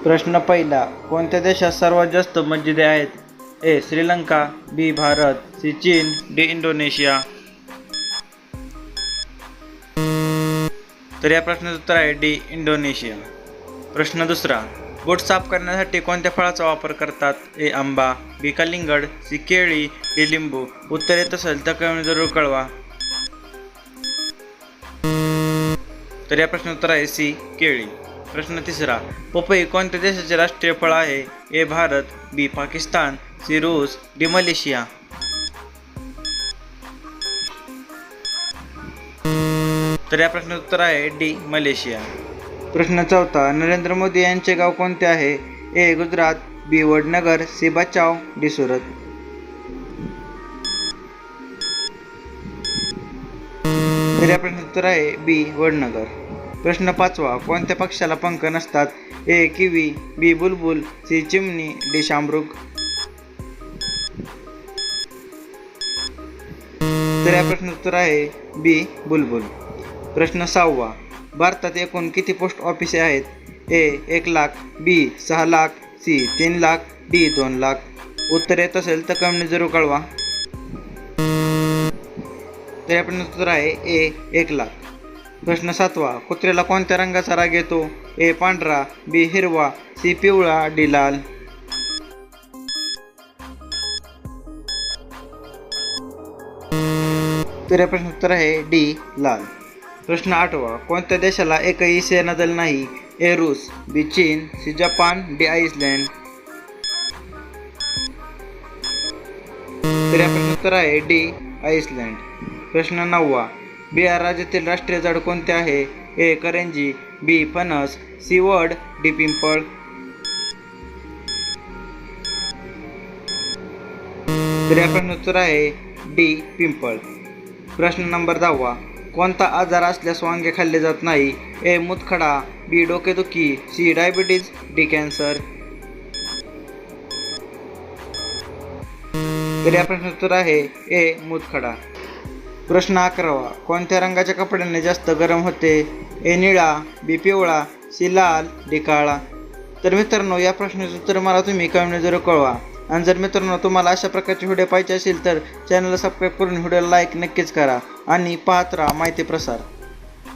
प्रश्न पहिला, कोणत्या देशात सर्वात जास्त मस्जिदे आहेत? ए. श्रीलंका, बी. भारत, सी. चीन, डी. इंडोनेशिया. तर या प्रश्नाचं उत्तर आहे डी. इंडोनेशिया. प्रश्न दुसरा, बोट साफ करण्यासाठी कोणत्या फळाचा वापर करतात? ए. आंबा, बी. कलिंगड, सी. केळी, डी. लिंबू. उत्तर येत असेल तर कमेंट जरूर कळवा. तर या प्रश्नाचं उत्तर आहे सी. केळी. प्रश्न तिसरा, पपई कोणत्या देशाचे राष्ट्रीय फळ आहे? ए. भारत, बी. पाकिस्तान, सी. रूस, डी. मलेशिया. तर या प्रश्नाचं उत्तर आहे डी. मलेशिया. प्रश्न चौथा, नरेंद्र मोदी यांचे गाव कोणते आहे? ए. गुजरात, बी. वडनगर, सी. बचाव, डी. सुरत. तर या प्रश्नाचं उत्तर आहे बी. वडनगर. प्रश्न पाचवा, कोणत्या पक्ष्याला पंख नसतात? ए. किवी, बी. बुलबुल, सी. चिमणी, डी. शामरुग. तर या प्रश्नाचं उत्तर आहे बी. बुलबुल. प्रश्न सहावा, भारतात एकूण किती पोस्ट ऑफिसे आहेत? ए. 1 लाख, बी. 6 लाख, सी. 3 लाख, डी. 2 लाख. उत्तर येत असेल तर कमेंट जरूर कळवा. तर या प्रश्नाचं उत्तर आहे ए. 1 लाख. प्रश्न सातवा, कुत्र्याला कोणत्या रंगाचा राग येतो? ए. पांढरा, बी. हिरवा, सी. पिवळा, डी. लाल. तर या प्रश्नाचं उत्तर आहे डी. लाल. प्रश्न आठवा, कोणत्या देशाला एकही सेनादल नाही? ए. रूस, बी. चीन, सी. Japan, D. आइसलँड. तर या प्रश्नाचं उत्तर आहे डी. आइसलँड. प्रश्न नववा, बिहार राज्यातील राष्ट्रीय झाड कोणते आहे? ए. करंजी, बी. फणस, सी. वड, डी. पिंपळ. तर या प्रश्नाचं उत्तर आहे डी. पिंपळ. प्रश्न नंबर 10वा, कोणता आजार असल्यास वांगे खाल्ले जात नाही? ए. मूतखडा, बी. डोकेदुखी, सी. Diabetes, D. कॅन्सर. तर या प्रश्नाचं उत्तर आहे ए. मूतखडा. प्रश्न 11वा, कोणत्या रंगाच्या कपड्याने जास्त गरम होते? ए. निळा, बी. पिवळा, सी. लाल, डी. काळा. तर मित्रांनो, या प्रश्नाचं उत्तर मला तुम्ही कमेंट जरूर कळवा. आणि जर मित्रांनो तुम्हाला अशा प्रकारचे व्हिडिओ पाहिजे असेल तर चॅनलला सबस्क्राईब करून व्हिडिओला लाईक नक्कीच करा आणि पाहत राहा माहिती प्रसार.